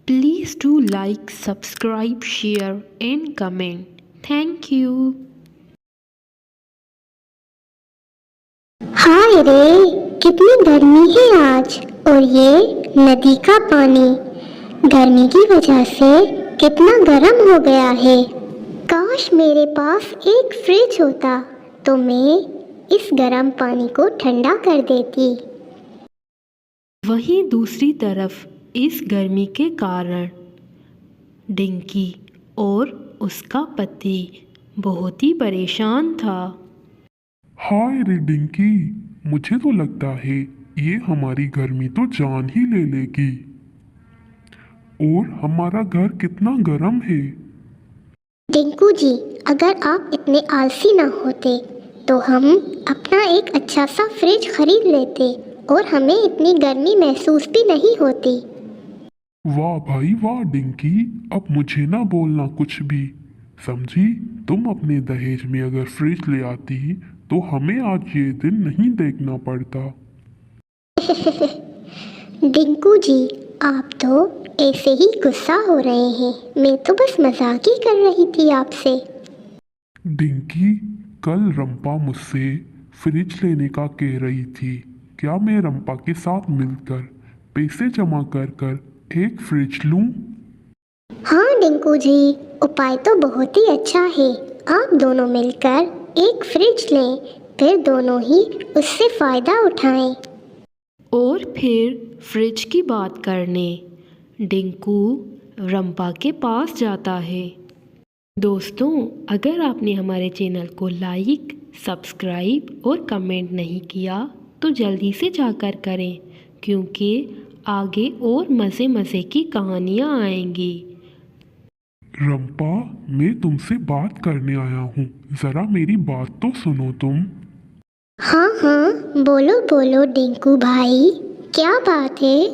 Please do like, subscribe, share and comment. Thank you. हाय रे, कितनी गर्मी है आज। और ये नदी का पानी गर्मी की वजह से कितना गर्म हो गया है। काश मेरे पास एक फ्रिज होता तो मैं इस गर्म पानी को ठंडा कर देती। वहीं दूसरी तरफ इस गर्मी के कारण डिंकी और उसका पति बहुत ही परेशान था। हाय रे डिंकी, मुझे तो लगता है ये हमारी गर्मी तो जान ही ले लेगी। और हमारा घर कितना गर्म है। टिंकू जी, अगर आप इतने आलसी ना होते तो हम अपना एक अच्छा सा फ्रिज खरीद लेते और हमें इतनी गर्मी महसूस भी नहीं होती। वाह भाई वाह डिंकी, अब मुझे ना बोलना कुछ भी, समझी। तुम अपने दहेज में अगर फ्रिज ले आती तो हमें आज ये दिन नहीं देखना पड़ता। डिंकू जी, आप तो ऐसे ही गुस्सा हो रहे हैं। मैं तो बस मजाक ही कर रही थी आपसे। डिंकी, कल रंपा मुझसे फ्रिज लेने का कह रही थी। क्या मैं रंपा के साथ मिलकर पैसे जमा कर कर एक फ्रिज लूं? हाँ डिंकू जी, उपाय तो बहुत ही अच्छा है। आप दोनों मिलकर एक फ्रिज लें, फिर दोनों ही उससे फ़ायदा उठाएं। और फिर फ्रिज की बात करने डिंकू रंपा के पास जाता है। दोस्तों, अगर आपने हमारे चैनल को लाइक, सब्सक्राइब और कमेंट नहीं किया तो जल्दी से जाकर करें, क्योंकि आगे और मज़े मज़े की कहानियाँ आएंगी। रंपा, मैं तुमसे बात करने आया हूँ, ज़रा मेरी बात तो सुनो तुम। हाँ हाँ, बोलो बोलो डिंकू भाई, क्या बात है।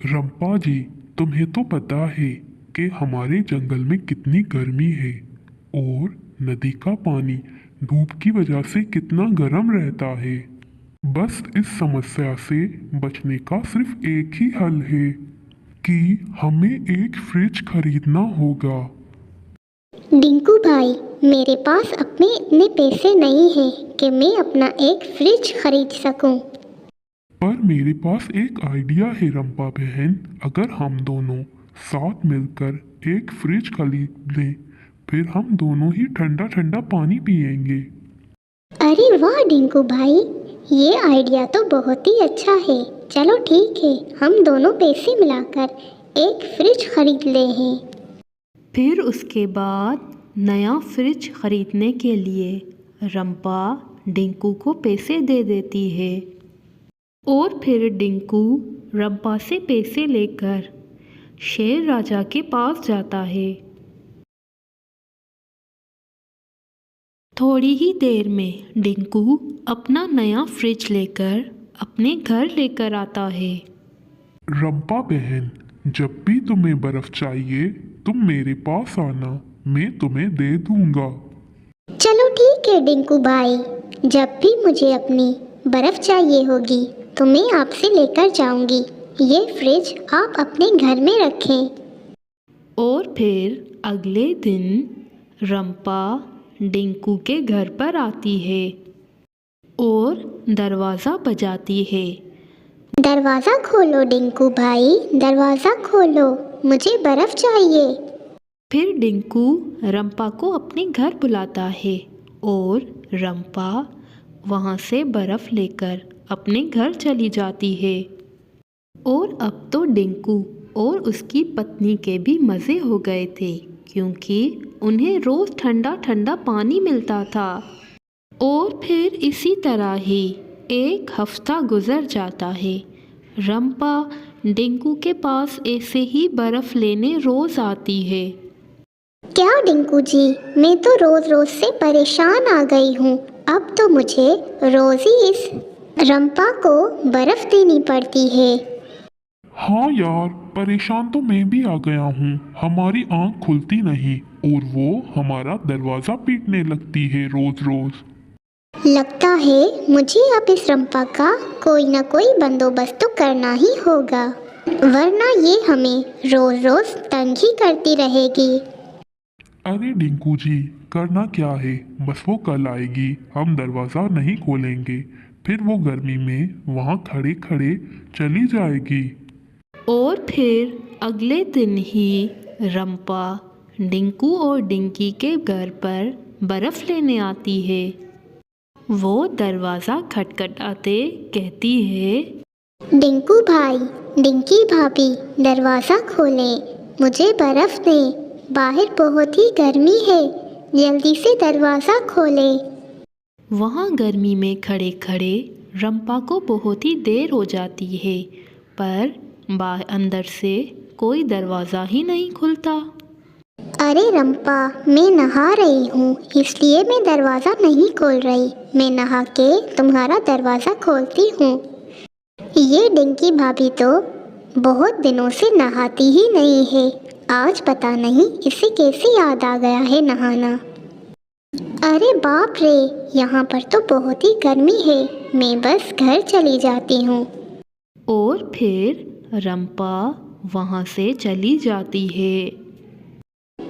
रंपा जी, तुम्हें तो पता है कि हमारे जंगल में कितनी गर्मी है और नदी का पानी धूप की वजह से कितना गर्म रहता है। बस इस समस्या से बचने का सिर्फ एक ही हल है कि हमें एक फ्रिज खरीदना होगा। डिंकू भाई, मेरे पास अपने इतने पैसे नहीं हैं कि मैं अपना एक फ्रिज खरीद सकूं। पर मेरे पास एक आइडिया है रंपा बहन, अगर हम दोनों साथ मिलकर एक फ्रिज खरीद लें, फिर हम दोनों ही ठंडा ठंडा पानी पिएंगे। अरे वाह डिंकू भाई, ये आइडिया तो बहुत ही अच्छा है। चलो ठीक है, हम दोनों पैसे मिलाकर एक फ्रिज खरीद ले हैं। फिर उसके बाद नया फ्रिज खरीदने के लिए रंपा डिंकू को पैसे दे देती है। और फिर डिंकू रंपा से पैसे लेकर शेर राजा के पास जाता है। थोड़ी ही देर में डिंकू अपना नया फ्रिज लेकर अपने घर लेकर आता है। रंपा बहन, जब भी तुम्हें बर्फ चाहिए तुम मेरे पास आना, मैं तुम्हें दे दूंगा। चलो ठीक है डिंकू भाई, जब भी मुझे अपनी बर्फ़ चाहिए होगी तो मैं आपसे लेकर जाऊंगी। ये फ्रिज आप अपने घर में रखें। और फिर अगले दिन रंपा डिंकू के घर पर आती है और दरवाज़ा बजाती है। दरवाज़ा खोलो डिंकू भाई, दरवाज़ा खोलो, मुझे बर्फ़ चाहिए। फिर डिंकू रंपा को अपने घर बुलाता है और रंपा वहाँ से बर्फ़ लेकर अपने घर चली जाती है। और अब तो डिंकू और उसकी पत्नी के भी मज़े हो गए थे, क्योंकि उन्हें रोज़ ठंडा ठंडा पानी मिलता था। और फिर इसी तरह ही एक हफ्ता गुजर जाता है। रंपा डिंकू के पास ऐसे ही बर्फ़ लेने रोज़ आती है। क्या डिंकू जी, मैं तो रोज़ रोज़ से परेशान आ गई हूँ। अब तो मुझे रोज़ ही इस रंपा को बर्फ़ देनी पड़ती है। हाँ यार, परेशान तो मैं भी आ गया हूँ। हमारी आँख खुलती नहीं और वो हमारा दरवाज़ा पीटने लगती है रोज़ रोज़। लगता है मुझे अब इस रंपा का कोई ना कोई बंदोबस्त तो करना ही होगा। वरना ये हमें रोज रोज तंग ही करती रहेगी। अरे डिंकू जी, करना क्या है, बस वो कल आएगी, हम दरवाज़ा नहीं खोलेंगे, फिर वो गर्मी में वहाँ खड़े खड़े चली जाएगी। और फिर अगले दिन ही रंपा डिंकू और डिंकी के घर पर बर्फ़ लेने आती है। वो दरवाज़ा खटखटाते कहती है, डिंकू भाई, डिंकी भाभी, दरवाज़ा खोलें, मुझे बर्फ़ दें, बाहर बहुत ही गर्मी है, जल्दी से दरवाज़ा खोलें। वहाँ गर्मी में खड़े खड़े रंपा को बहुत ही देर हो जाती है, पर बाहर अंदर से कोई दरवाज़ा ही नहीं खुलता। अरे रंपा, मैं नहा रही हूँ, इसलिए मैं दरवाज़ा नहीं खोल रही। मैं नहा के तुम्हारा दरवाज़ा खोलती हूँ। ये डिंकी भाभी तो बहुत दिनों से नहाती ही नहीं है। आज पता नहीं इसे कैसे याद आ गया है नहाना। अरे बाप रे, यहाँ पर तो बहुत ही गर्मी है, मैं बस घर चली जाती हूँ। और फिर रंपा वहाँ से चली जाती है।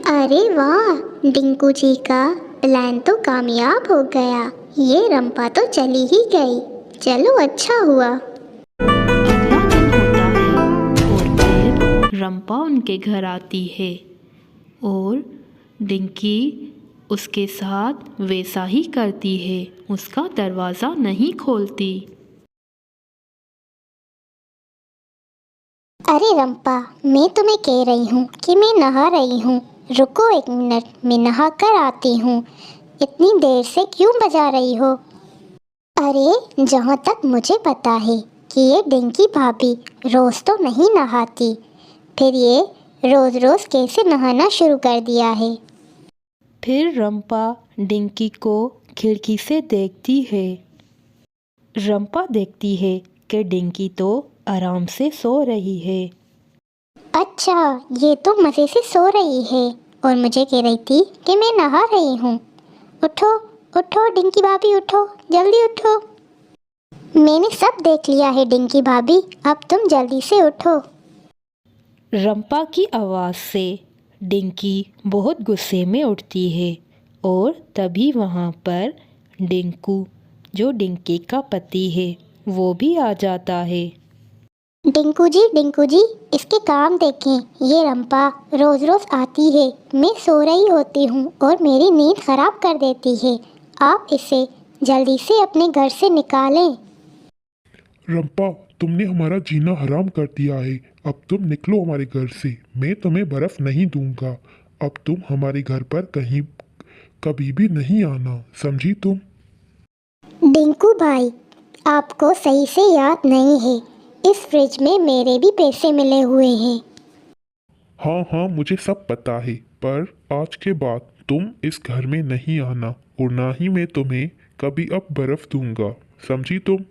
अरे वाह, डिंकू जी का प्लान तो कामयाब हो गया। ये रंपा तो चली ही गई, चलो अच्छा हुआ। अगला दिन होता है और फिर रंपा उनके घर आती है और डिंकी उसके साथ वैसा ही करती है, उसका दरवाज़ा नहीं खोलती। अरे रंपा, मैं तुम्हें कह रही हूँ कि मैं नहा रही हूँ, रुको एक मिनट, मैं नहा कर आती हूँ। इतनी देर से क्यों बजा रही हो? अरे जहाँ तक मुझे पता है कि ये डिंकी भाभी रोज़ तो नहीं नहाती, फिर ये रोज़ रोज़ कैसे नहाना शुरू कर दिया है? फिर रंपा डिंकी को खिड़की से देखती है। रंपा देखती है कि डिंकी तो आराम से सो रही है। अच्छा, ये तो मज़े से सो रही है और मुझे कह रही थी कि मैं नहा रही हूँ। उठो उठो डिंकी भाभी, उठो, जल्दी उठो। मैंने सब देख लिया है डिंकी भाभी, अब तुम जल्दी से उठो। रंपा की आवाज़ से डिंकी बहुत गुस्से में उठती है और तभी वहाँ पर डिंकू, जो डिंकी का पति है, वो भी आ जाता है। डिंकू जी, इसके काम देखें। ये रंपा रोज़ रोज़ आती है, मैं सो रही होती हूँ और मेरी नींद ख़राब कर देती है। आप इसे जल्दी से अपने घर से निकालें। रंपा, तुमने हमारा जीना हराम कर दिया है, अब तुम निकलो हमारे घर से, मैं तुम्हें बर्फ़ नहीं दूंगा। अब तुम हमारे घर पर कहीं कभी भी नहीं आना, समझी तुम? डिंकू भाई, आपको सही से याद नहीं है, इस फ्रिज में मेरे भी पैसे मिले हुए हैं। हाँ हाँ, मुझे सब पता है, पर आज के बाद तुम इस घर में नहीं आना और ना ही मैं तुम्हें कभी अब बर्फ़ दूंगा, समझी तुम?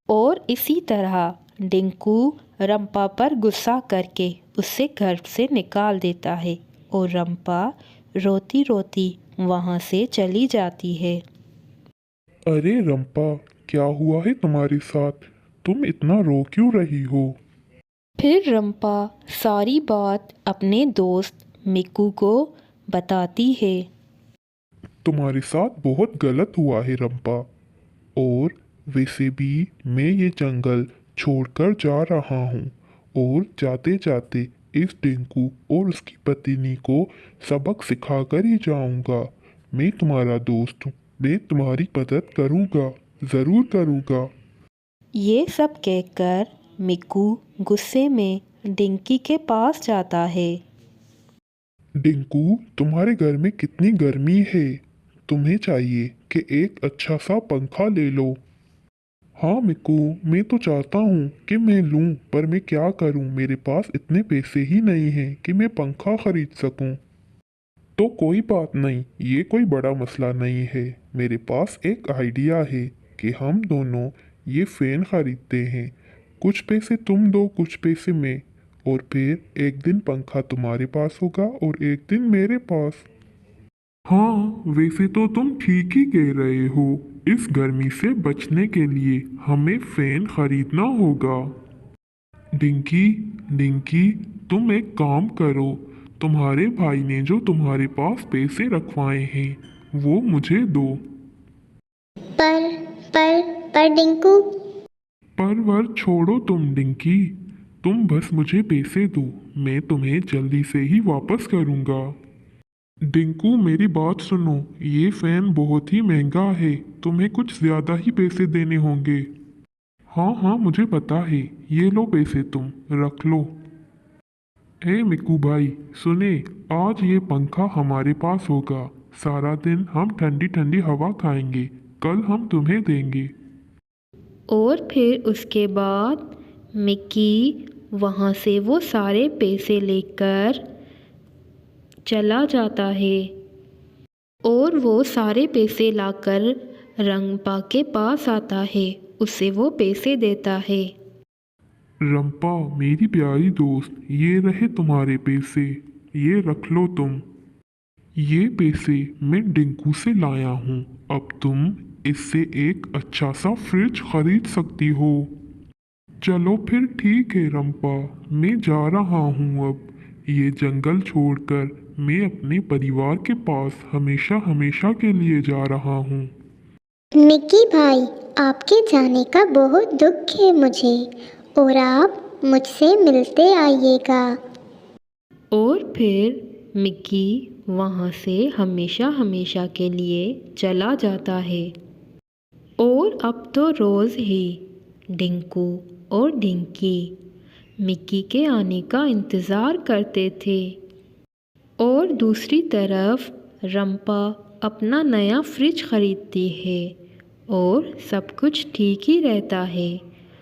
और इसी तरह डिंकू रंपा पर गुस्सा करके उससे घर से निकाल देता है और रंपा रोती रोती वहाँ से चली जाती है। अरे रंपा, क्या हुआ है तुम्हारे साथ? तुम इतना रो क्यों रही हो? फिर रंपा सारी बात अपने दोस्त मिक्कू को बताती है। तुम्हारे साथ बहुत गलत हुआ है रंपा, और वैसे भी मैं ये जंगल छोड़कर जा रहा हूँ और जाते जाते इस डिंकू और उसकी पत्नी को सबक सिखाकर ही जाऊँगा। मैं तुम्हारा दोस्त हूँ, मैं तुम्हारी मदद करूँगा, ज़रूर करूँगा। ये सब कहकर मिक्कू गुस्से में डिंकी के पास जाता है। डिंकू, तुम्हारे घर में कितनी गर्मी है, तुम्हें चाहिए कि एक अच्छा सा पंखा ले लो। हाँ मिक्कू, मैं तो चाहता हूँ कि मैं लूँ, पर मैं क्या करूँ, मेरे पास इतने पैसे ही नहीं हैं कि मैं पंखा खरीद सकूँ। तो कोई बात नहीं, ये कोई बड़ा मसला नहीं है। मेरे पास एक आइडिया है कि हम दोनों ये फ़ैन खरीदते हैं। कुछ पैसे तुम दो, कुछ पैसे मैं, और फिर एक दिन पंखा तुम्हारे पास होगा और एक दिन मेरे पास। हाँ, वैसे तो तुम ठीक ही कह रहे हो। इस गर्मी से बचने के लिए हमें फ़ैन खरीदना होगा। डिंकी, डिंकी, तुम एक काम करो, तुम्हारे भाई ने जो तुम्हारे पास पैसे रखवाए हैं वो मुझे दो। पर पर डिंकू। पर वर छोड़ो तुम डिंकी, तुम बस मुझे पैसे दो, मैं तुम्हें जल्दी से ही वापस करूँगा। डिंकू मेरी बात सुनो, ये फ़ैन बहुत ही महंगा है, तुम्हें कुछ ज़्यादा ही पैसे देने होंगे। हाँ हाँ मुझे पता है, ये लो पैसे तुम रख लो। ए मिक्कू भाई सुने, आज ये पंखा हमारे पास होगा, सारा दिन हम ठंडी ठंडी हवा खाएंगे, कल हम तुम्हें देंगे। और फिर उसके बाद मिक्की वहाँ से वो सारे पैसे लेकर चला जाता है और वो सारे पैसे लाकर रंपा के पास आता है, उसे वो पैसे देता है। रंपा मेरी प्यारी दोस्त, ये रहे तुम्हारे पैसे, ये रख लो तुम। ये पैसे मैं डिंकू से लाया हूँ, अब तुम इससे एक अच्छा सा फ्रिज खरीद सकती हो। चलो फिर ठीक है रंपा, मैं जा रहा हूँ अब, ये जंगल छोड़कर मैं अपने परिवार के पास हमेशा हमेशा के लिए जा रहा हूँ। मिक्की भाई, आपके जाने का बहुत दुख है मुझे, और आप मुझसे मिलते आइएगा। और फिर मिक्की वहाँ से हमेशा हमेशा के लिए चला जाता है। और अब तो रोज़ ही डिंकू और डिंकी मिक्की के आने का इंतज़ार करते थे। और दूसरी तरफ रंपा अपना नया फ्रिज खरीदती है और सब कुछ ठीक ही रहता है।